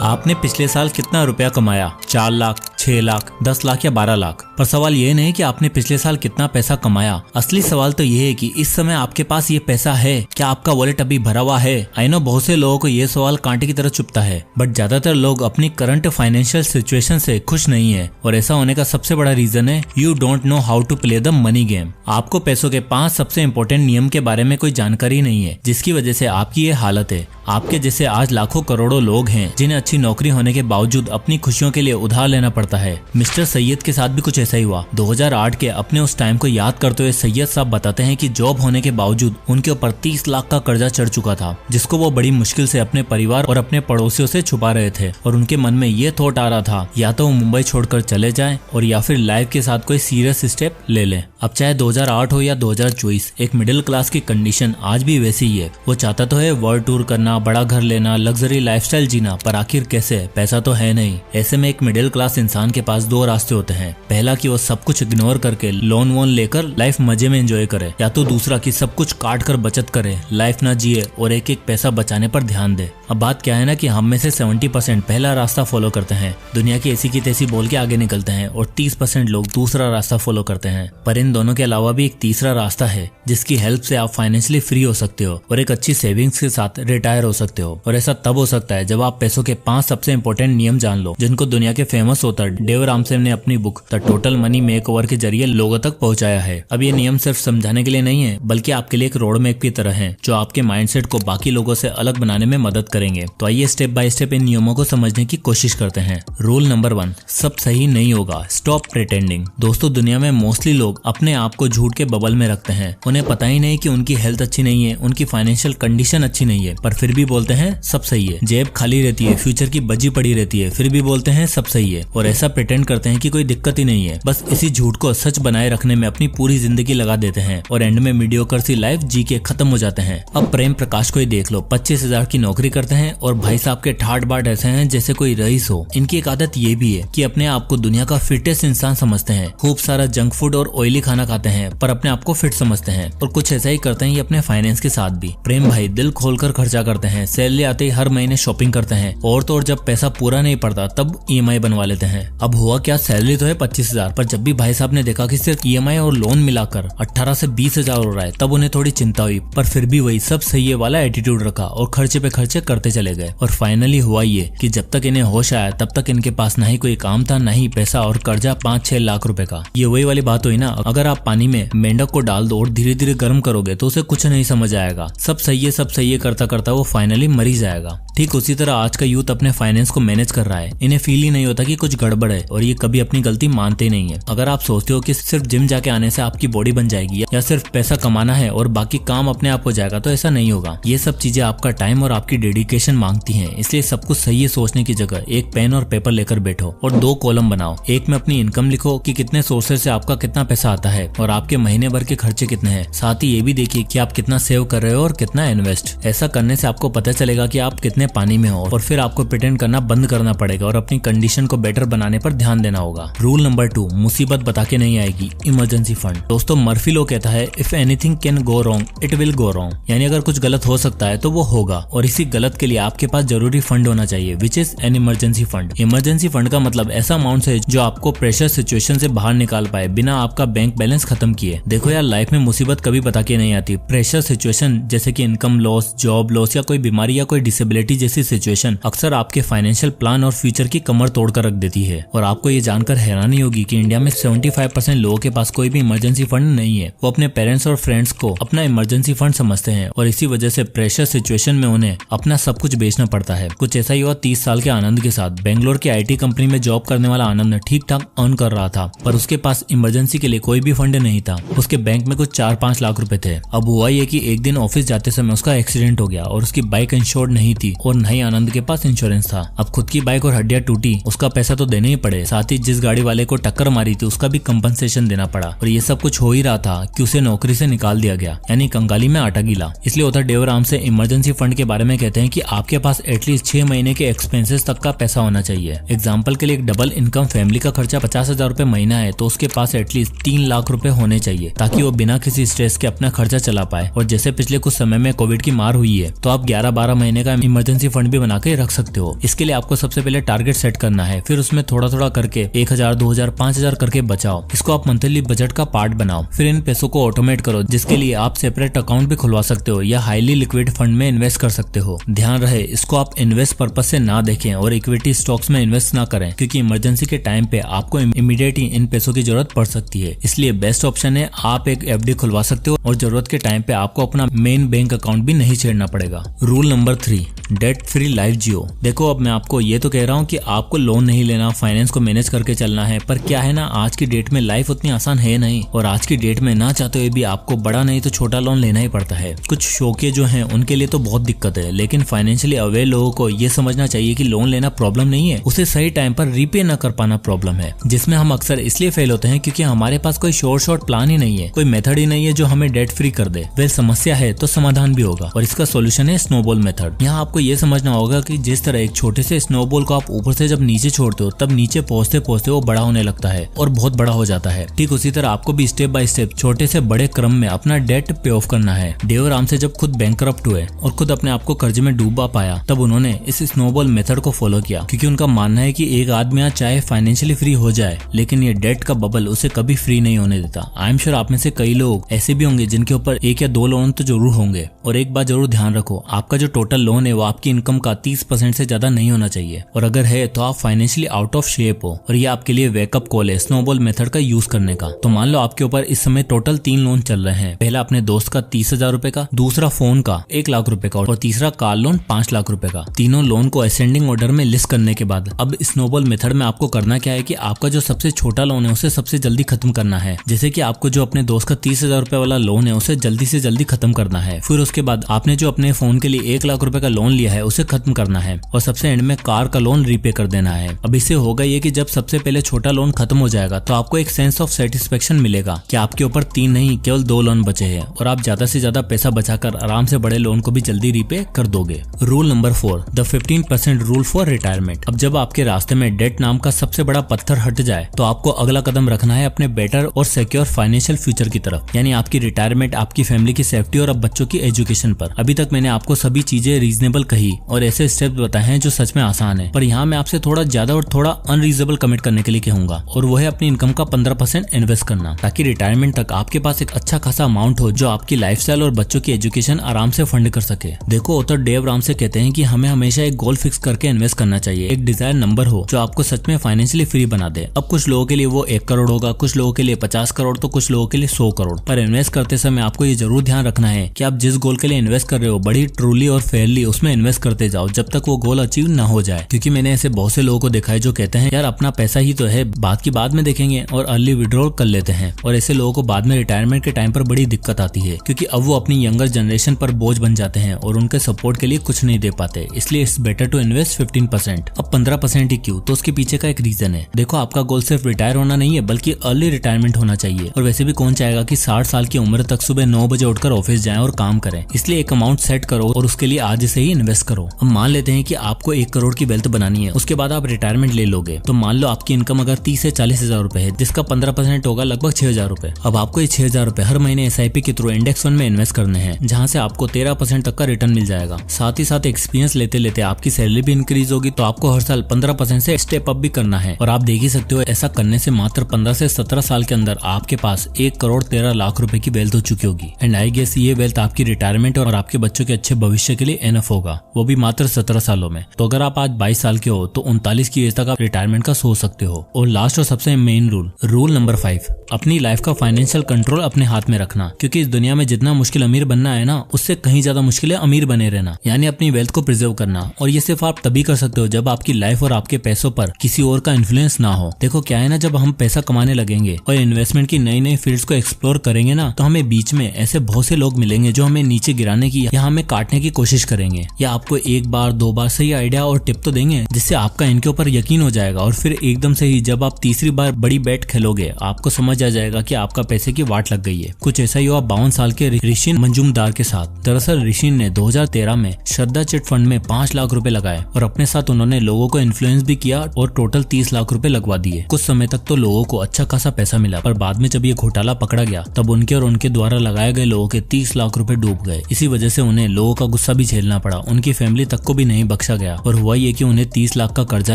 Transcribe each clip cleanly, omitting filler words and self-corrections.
आपने पिछले साल कितना रुपया कमाया? 4 लाख, 6 लाख, 10 लाख या 12 लाख? पर सवाल ये नहीं कि आपने पिछले साल कितना पैसा कमाया। असली सवाल तो ये है कि इस समय आपके पास ये पैसा है, क्या आपका वॉलेट अभी भरा हुआ है? आई नो बहुत से लोगों को ये सवाल कांटे की तरह चुभता है, बट ज्यादातर लोग अपनी करंट फाइनेंशियल सिचुएशन से खुश नहीं है और ऐसा होने का सबसे बड़ा रीजन है you don't know how to play the money game. आपको पैसों के 5 सबसे इंपॉर्टेंट नियम के बारे में कोई जानकारी नहीं है, जिसकी वजह से आपकी ये हालत है। आपके जैसे आज लाखों करोड़ों लोग हैं जिन्हें अच्छी नौकरी होने के बावजूद अपनी खुशियों के लिए उधार लेना पड़ता है। मिस्टर सैयद के साथ भी कुछ ऐसा ही हुआ। 2008 के अपने उस टाइम को याद करते हुए सैयद साहब बताते हैं कि जॉब होने के बावजूद उनके ऊपर 30 लाख का कर्जा चढ़ चुका था, जिसको वो बड़ी मुश्किल से अपने परिवार और अपने पड़ोसियों से छुपा रहे थे। और उनके मन में ये थॉट आ रहा था या तो वो मुंबई छोड़कर चले जाएं और या फिर लाइफ के साथ कोई सीरियस स्टेप ले लें। अब चाहे 2008 हो या 2024, एक मिडिल क्लास की कंडीशन आज भी वैसी ही है। वो चाहता तो है वर्ल्ड टूर करना, बड़ा घर लेना, लग्जरी लाइफस्टाइल जीना, पर आखिर कैसे? पैसा तो है नहीं। ऐसे में एक मिडिल क्लास इंसान के पास 2 रास्ते होते हैं। पहला कि वो सब कुछ इग्नोर करके लोन वोन लेकर लाइफ मजे में एंजॉय करे, या तो दूसरा कि सब कुछ काट कर बचत करे, लाइफ ना जिए और एक एक पैसा बचाने पर ध्यान दे। अब बात क्या है ना कि हम में से 70% पहला रास्ता फॉलो करते हैं, दुनिया की ऐसी की तैसी बोल के आगे निकलते हैं, और 30% लोग दूसरा रास्ता फॉलो करते हैं। पर इन दोनों के अलावा भी एक तीसरा रास्ता है जिसकी हेल्प से आप फाइनेंशियली फ्री हो सकते हो और एक अच्छी सेविंग्स के साथ रिटायर हो सकते हो। और ऐसा तब हो सकता है जब आप पैसों के 5 सबसे इंपॉर्टेंट नियम जान लो, जिनको दुनिया के फेमस ऑथर डेव रामसेन ने अपनी book the total money makeover के जरिए लोगों तक पहुंचाया है। अब ये नियम सिर्फ समझाने के लिए नहीं है, बल्कि आपके लिए एक रोड मैप की तरह है जो आपके माइंडसेट को बाकी लोगों से अलग बनाने में मदद करेंगे। तो आइए स्टेप बाय स्टेप इन नियमों को समझने की कोशिश करते हैं। रूल नंबर 1, सब सही नहीं होगा, स्टॉप प्रिटेंडिंग। दोस्तों, दुनिया में मोस्टली लोग अपने आप को झूठ के बबल में रखते हैं। उन्हें पता ही नहीं कि उनकी हेल्थ अच्छी नहीं है, उनकी फाइनेंशियल कंडीशन अच्छी नहीं है, पर फिर भी बोलते हैं सब सही है। जेब खाली रहती है, फ्यूचर की बजी पड़ी रहती है, फिर भी बोलते हैं सब सही है और ऐसा प्रिटेंड करते हैं कि कोई दिक्कत ही नहीं है। बस इसी झूठ को सच बनाए रखने में अपनी पूरी जिंदगी लगा देते हैं और एंड में मीडियोकर सी लाइफ जी के खत्म हो जाते हैं। अब प्रेम प्रकाश को ही देख लो, 25,000 की नौकरी करते हैं और भाई साहब के ठाट बाट ऐसे हैं जैसे कोई रईस हो। इनकी एक आदत ये भी है कि अपने आप को दुनिया का फिटेस्ट इंसान समझते हैं, खूब सारा जंक फूड और ऑयली खाना खाते हैं पर अपने आप को फिट समझते हैं। और कुछ ऐसा ही करते हैं ये अपने फाइनेंस के साथ भी। प्रेम भाई दिल खोलकर खर्चा करते हैं, सैलरी आते ही हर महीने शॉपिंग करते हैं, और तो और जब पैसा पूरा नहीं पड़ता तब EMI बनवा लेते हैं। अब हुआ क्या, सैलरी तो है 25,000, पर जब भी भाई साहब ने देखा कि सिर्फ EMI और लोन मिलाकर 18 से 20,000 हो रहा है, तब उन्हें थोड़ी चिंता हुई। पर फिर भी वही सब सही है वाला एटीट्यूड रखा और खर्चे पे खर्चे करते चले गए। और फाइनली हुआ ये कि जब तक इन्हें होश आया तब तक इनके पास ना ही कोई काम था, ना ही पैसा, और कर्जा 5-6 लाख रुपए का। ये वही वाली बात हुई ना, अगर आप पानी में मेंढक को डाल दो और धीरे धीरे गर्म करोगे तो उसे कुछ नहीं समझ आएगा। सब सही है करता करता वो फाइनली मर ही जाएगा। ठीक उसी तरह आज का यूथ अपने फाइनेंस को मैनेज कर रहा है। इन्हें फील ही नहीं होता कि कुछ गड़बड़ है और ये कभी अपनी गलती मानते नहीं है। अगर आप सोचते हो कि सिर्फ जिम जाके आने से आपकी बॉडी बन जाएगी या सिर्फ पैसा कमाना है और बाकी काम अपने आप हो जाएगा, तो ऐसा नहीं होगा। ये सब चीजें आपका टाइम और आपकी डेडिकेशन मांगती हैं। इसलिए सब कुछ सही है सोचने की जगह एक पेन और पेपर लेकर बैठो और 2 कॉलम बनाओ। एक में अपनी इनकम लिखो कि कितने सोर्सेज से आपका कितना पैसा आता है और आपके महीने भर के खर्चे कितने हैं। साथ ही ये भी देखिए कि आप कितना सेव कर रहे हो और कितना इन्वेस्ट। ऐसा करने से आपको पता चलेगा कि आप कितने पानी में हो और फिर आपको प्रिटेंड करना बंद करना पड़ेगा और अपनी कंडीशन को बेटर बनाने पर ध्यान देना होगा। रूल नंबर 2, मुसीबत बता के नहीं आएगी, इमरजेंसी फंड। दोस्तों, मर्फी लॉ कहता है if anything can go wrong it will go wrong, यानी अगर कुछ गलत हो सकता है तो वो होगा, और इसी गलत के लिए आपके पास जरूरी फंड होना चाहिए, which is an emergency fund. Emergency fund का मतलब ऐसा अमाउंट है जो आपको प्रेशर सिचुएशन से बाहर निकाल पाए बिना आपका बैंक बैलेंस खत्म किए। देखो यार, लाइफ में मुसीबत कभी बता के नहीं आती। प्रेशर सिचुएशन जैसे कि इनकम लॉस, जॉब लॉस या कोई बीमारी या कोई डिसेबिलिटी जैसी सिचुएशन अक्सर आपके फाइनेंशियल प्लान और फ्यूचर की कमर तोड़कर रख देती है। और आपको ये जानकर हैरानी होगी कि इंडिया में 75% लोगों के पास कोई भी इमरजेंसी फंड नहीं है। वो अपने पेरेंट्स और फ्रेंड्स को अपना इमरजेंसी फंड समझते हैं और इसी वजह से प्रेशर सिचुएशन में उन्हें अपना सब कुछ बेचना पड़ता है। कुछ ऐसा ही हुआ 30 साल के आनंद के साथ। बेंगलोर की IT कंपनी में जॉब करने वाला आनंद ठीक ठाक अर्न कर रहा था, पर उसके पास इमरजेंसी के लिए कोई भी फंड नहीं था। उसके बैंक में कुछ 4-5 लाख रुपए थे। अब हुआ ये कि एक दिन ऑफिस जाते समय उसका एक्सीडेंट हो गया और उसकी बाइक इंश्योर्ड नहीं थी और न ही आनंद के पास इंश्योरेंस था। अब खुद की बाइक और हड्डियां टूटी, उसका पैसा तो देने ही पड़े, साथ ही जिस गाड़ी वाले को टक्कर मारी थी उसका भी कंपनसेशन देना पड़ा। और ये सब कुछ हो ही रहा था कि उसे नौकरी से निकाल दिया गया, यानी कंगाली में आटा गीला। इसलिए ऑथर डेव राम से इमरजेंसी फंड के बारे में कहते हैं कि आपके पास एटलीस्ट 6 महीने के एक्सपेंसेस तक का पैसा होना चाहिए। एग्जाम्पल के लिए एक डबल इनकम फैमिली का खर्चा 50,000 रुपए महीना है तो उसके पास एटलीस्ट 3 लाख रुपए होने चाहिए ताकि वो बिना किसी स्ट्रेस के अपना खर्चा चला पाए। और जैसे पिछले कुछ समय में कोविड की मार हुई है तो आप 11-12 महीने का इमरजेंसी फंड भी बना के रख सकते हो। इसके लिए आपको सबसे पहले टारगेट सेट करना है, फिर उसमें थोड़ा थोड़ा करके 1000, 2000, 5000 करके बचाओ। इसको आप मंथली बजट का पार्ट बनाओ। फिर इन पैसों को ऑटोमेट करो, जिसके लिए आप सेपरेट अकाउंट भी खुलवा सकते हो या हाईली लिक्विड फंड में इन्वेस्ट कर सकते हो। ध्यान रहे, इसको आप इन्वेस्ट पर्पस से ना देखें और इक्विटी स्टॉक्स में इन्वेस्ट ना करें, क्योंकि इमरजेंसी के टाइम पे आपको इमीडिएट ही इन पैसों की जरूरत पड़ सकती है। इसलिए बेस्ट ऑप्शन है आप एक एफडी खुलवा सकते हो और जरूरत के टाइम पे आपको अपना मेन बैंक अकाउंट भी नहीं छेड़ना पड़ेगा। Rule number 3, debt free life जियो। देखो, अब मैं आपको ये तो कह रहा हूँ कि आपको लोन नहीं लेना, फाइनेंस को मैनेज करके चलना है, पर क्या है ना, आज की डेट में लाइफ उतनी आसान है नहीं, और आज की डेट में ना चाहते हुए भी आपको बड़ा नहीं तो छोटा लोन लेना ही पड़ता है। कुछ शौकिया जो हैं उनके लिए तो बहुत दिक्कत है, लेकिन फाइनेंशियली अवेयर लोगों को ये समझना चाहिए कि लोन लेना प्रॉब्लम नहीं है, उसे सही टाइम पर रीपे न कर पाना प्रॉब्लम है, जिसमें हम अक्सर इसलिए फेल होते हैं क्योंकि हमारे पास कोई शॉर्ट प्लान ही नहीं है, कोई मेथड ही नहीं है जो हमें डेट फ्री कर दे। वेल, समस्या है तो समाधान भी होगा, और इसका सोल्यूशन है स्नोबॉल मेथड। यहाँ आपको ये समझना होगा कि जिस तरह एक छोटे से स्नोबॉल को आप ऊपर से जब नीचे छोड़ते हो, तब नीचे पहुंचते पहुंचते वो बड़ा होने लगता है और बहुत बड़ा हो जाता है। ठीक उसी तरह आपको भी स्टेप बाय स्टेप छोटे से बड़े क्रम में अपना डेट पे ऑफ करना है। डेव रामसे जब खुद बैंकरप्ट हुए और खुद अपने आप को कर्ज में डूबा पाया, तब उन्होंने इस स्नोबॉल मेथड को फॉलो किया, क्योंकि उनका मानना है कि एक आदमी चाहे फाइनेंशियली फ्री हो जाए, लेकिन ये डेट का बबल उसे कभी फ्री नहीं होने देता। आई एम श्योर आप में से कई लोग ऐसे भी होंगे जिनके ऊपर 1 या 2 लोन तो जरूर होंगे। और एक बात जरूर ध्यान रखो, आपका जो टोटल लोन है वो आपकी इनकम का 30% से ज्यादा नहीं होना चाहिए, और अगर है तो आप फाइनेंशियली आउट ऑफ शेप हो, और ये आपके लिए वेकअप कॉल है स्नोबॉल मेथड का यूज करने का। तो मान लो आपके ऊपर इस समय टोटल 3 लोन चल रहे हैं। पहला अपने दोस्त का 30,000 रुपए का, दूसरा फोन का 1 लाख रुपए का, और तीसरा कार लोन 5 लाख रुपए का। तीनों लोन को असेंडिंग ऑर्डर में लिस्ट करने के बाद अब स्नोबॉल मेथड में आपको करना क्या है कि आपका जो सबसे छोटा लोन है उसे सबसे जल्दी खत्म करना है। जैसे कि आपको जो अपने दोस्त का 30,000 रुपए वाला लोन है उसे जल्दी से जल्दी खत्म करना है। फिर उसके बाद आपने जो अपने फोन के लिए 1 लाख रुपए का लोन लिया है उसे खत्म करना है, और सबसे एंड में कार का लोन रीपे कर देना है। अब इससे होगा ये कि जब सबसे पहले छोटा लोन खत्म हो जाएगा तो आपको एक सेंस ऑफ सेटिस्फेक्शन मिलेगा कि आपके ऊपर 3 नहीं केवल 2 लोन बचे हैं, और आप ज्यादा से ज्यादा पैसा बचाकर आराम से बड़े लोन को भी जल्दी रीपे कर दोगे। Rule number 4, the 15% rule for retirement. अब जब आपके रास्ते में डेट नाम का सबसे बड़ा पत्थर हट जाए तो आपको अगला कदम रखना है अपने बेटर और सिक्योर फाइनेंशियल फ्यूचर की तरफ, यानी आपकी रिटायरमेंट, आपकी फैमिली की सेफ्टी और अब बच्चों की एजुकेशन पर। अभी तक मैंने आपको सभी चीजें रीजनेबल कही और ऐसे स्टेप्स बताए हैं जो सच में आसान है, पर यहाँ मैं आपसे थोड़ा ज्यादा और थोड़ा अनरीजनेबल कमिट करने के लिए कहूंगा, और वो है अपनी इनकम का 15% इन्वेस्ट करना, ताकि रिटायरमेंट तक आपके पास एक अच्छा खासा अमाउंट हो जो आपकी लाइफस्टाइल और बच्चों की एजुकेशन आराम से फंड कर सके। देखो, ऑथर डेव रामसे कहते हैं कि हमें हमेशा एक गोल फिक्स करके इन्वेस्ट करना चाहिए, एक डिजायर नंबर हो जो आपको सच में फाइनेंशियली फ्री बना दे। अब कुछ लोगों के लिए वो 1 करोड़ होगा, कुछ लोगों के लिए 50 करोड़, तो कुछ लोगों के लिए 100 करोड़। पर इन्वेस्ट करते समय आपको ये जरूर ध्यान रखना है कि आप जिस गोल के लिए इन्वेस्ट कर रहे हो बड़ी ट्रूली और फेयरली उसमें इन्वेस्ट करते जाओ जब तक वो गोल अचीव ना हो जाए। क्योंकि मैंने ऐसे बहुत से लोगों को देखा है जो कहते हैं यार अपना पैसा ही तो है, बात की बाद में देखेंगे, और अर्ली विड्रॉल कर लेते हैं। और ऐसे लोगों को बाद में रिटायरमेंट के टाइम पर बड़ी दिक्कत आती है, क्योंकि अब वो अपनी यंगर जनरेशन पर बोझ बन जाते हैं और उनके सपोर्ट के लिए कुछ नहीं दे पाते। इसलिए इट्स बेटर टू इन्वेस्ट 15%। अब 15% ही क्यों, तो उसके पीछे का एक रीजन है। देखो, आपका गोल सिर्फ रिटायर होना नहीं है बल्कि अर्ली रिटायरमेंट होना चाहिए, और वैसे भी कौन चाहेगा कि 60 साल की उम्र तक सुबह 9 बजे उठकर ऑफिस जाएं और काम करें। इसलिए एक अमाउंट सेट करो और उसके लिए आज से ही इन्वेस्ट करो। अब मान लेते हैं कि आपको 1 करोड़ की वेल्थ बनानी है, उसके बाद आप रिटायरमेंट ले लोगे, तो मान लो आपकी इनकम अगर 30 से 40 हजार रुपए है, जिसका 15% होगा लगभग 6,000 रुपए। अब आपको ये 6,000 रुपए हर महीने SIP के थ्रू इंडेक्स फंड में इन्वेस्ट करने हैं, जहां से आपको 13% तक का रिटर्न मिल जाएगा। साथ ही साथ एक्सपीरियंस लेते लेते आपकी सैलरी भी इंक्रीज होगी, तो आपको हर साल 15% से स्टेप अप भी करना है। और आप देख ही सकते हो, ऐसा करने से मात्र 15 से 17 साल के अंदर आपके पास 1 करोड़ 13 लाख रुपए की वेल्थ हो चुकी होगी। एंड आई गेस ये वेल्थ आपकी रिटायरमेंट और आपके बच्चों के अच्छे भविष्य के लिए एनफ होगा, वो भी मात्र 17 सालों में। तो अगर आप आज 22 साल के हो तो 39 की एज तक आप रिटायरमेंट का सोच सकते हो। और लास्ट और सबसे मेन रूल नंबर 5, अपनी लाइफ का फाइनेंशियल कंट्रोल अपने हाथ में रखना। क्योंकि इस दुनिया में जितना मुश्किल अमीर बनना है ना, उससे कहीं ज्यादा मुश्किल है अमीर बने रहना, यानी अपनी वेल्थ को प्रिजर्व करना। और ये सिर्फ आप तभी कर सकते हो जब आपकी लाइफ और आपके पैसों पर किसी और का इन्फ्लुएंस ना हो। देखो क्या है ना, जब हम पैसा कमाने लगेंगे और इन्वेस्टमेंट की नई नई फील्ड्स को एक्सप्लोर करेंगे ना, तो हमें बीच में ऐसे बहुत से लोग मिलेंगे जो हमें नीचे गिराने की या हमें काटने की कोशिश करेंगे, या आपको 1 बार 2 बार सही आइडिया और टिप तो देंगे जिससे आपका इनके ऊपर यकीन हो जाएगा, और फिर एकदम से ही जब आप तीसरी बार बड़ी बैट खेलोगे आपको समझ आ जाएगा कि आपका पैसे की वाट लग गई है। कुछ ऐसा ही हुआ 52 साल के ऋषिन मंजूमदार के साथ। दरअसल ऋषिन ने 2013 में श्रद्धा चिट फंड में 5 लाख रुपए लगाए और अपने साथ उन्होंने लोगों को इन्फ्लुएंस भी किया और टोटल 30 लाख रुपए लगवा दिए। कुछ समय तक तो लोगों को अच्छा खासा पैसा मिला, पर बाद में जब ये घोटाला पकड़ा गया तब उनके और उनके द्वारा लगाए गए लोगों के 30 लाख रुपए डूब गए। इसी वजह से उन्हें लोगों का गुस्सा भी झेलना पड़ा, उनकी फैमिली तक को भी नहीं बख्शा गया और हुआ ये कि उन्हें 30 लाख का कर्जा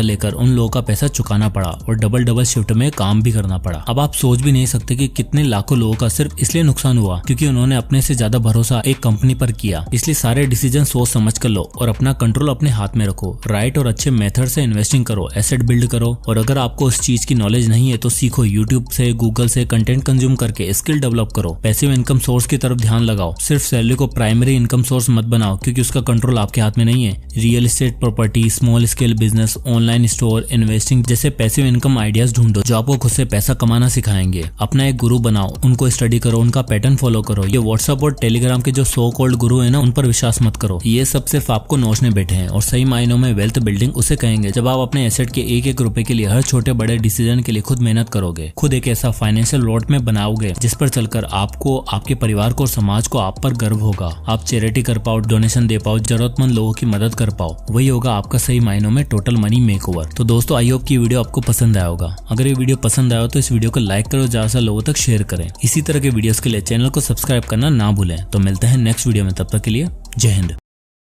लेकर उन लोगों का पैसा चुकाना पड़ा और डबल शिफ्ट में काम भी करना पड़ा। अब आप सोच भी नहीं सकते कि कितने लाखों लोगों का सिर्फ इसलिए नुकसान हुआ क्योंकि उन्होंने अपने से ज्यादा भरोसा एक कंपनी पर किया। इसलिए सारे डिसीजन सोच समझ कर लो और अपना कंट्रोल अपने हाथ में रखो। राइट और अच्छे मेथड से इन्वेस्टिंग करो, एसेट बिल्ड करो और अगर आपको उस चीज की नॉलेज नहीं है तो सीखो। यूट्यूब से, गूगल से कंटेंट कंज्यूम करके स्किल डेवलप करो। पैसिव इनकम सोर्स की तरफ ध्यान लगाओ। सिर्फ सैलरी को प्राइमरी इनकम सोर्स मत बनाओ क्योंकि उसका कंट्रोल आपके हाथ में नहीं है। Real estate, property, small scale business, online store, investing जैसे पैसिव इनकम आइडियाज ढूंढो जो आपको खुद से पैसा कमाना सिखाएंगे। अपना एक गुरु बनाओ, उनको स्टडी करो, उनका पैटर्न फॉलो करो। ये व्हाट्सएप और टेलीग्राम के जो सो कॉल्ड गुरु है ना, उन पर विश्वास मत करो। ये सब सिर्फ आपको नोचने बैठे हैं और सही मायनों में वेल्थ बिल्डिंग उसे कहेंगे जब आप अपने एसेट के एक एक रुपए के लिए हर छोटे बड़े डिसीजन के लिए खुद मेहनत करोगे। खुद एक ऐसा फाइनेंशियल रोड मैप बनाओगे जिस पर चलकर आपको, आपके परिवार को और समाज को आप पर गर्व होगा। आप चैरिटी कर पाओ, डोनेशन दे पाओ, जरूरतमंद लोगों की मदद कर पाओ। वही होगा आपका सही मायनों में टोटल मनी मेकओवर। तो दोस्तों, आई होप की वीडियो आपको पसंद आया होगा। अगर ये वीडियो पसंद आया हो तो इस वीडियो को लाइक करो, ज्यादा से लोगों तक शेयर करें। इसी तरह के वीडियोस के लिए चैनल को सब्सक्राइब करना ना भूलें। तो मिलते हैं नेक्स्ट वीडियो में, तब तक के लिए जय हिंद।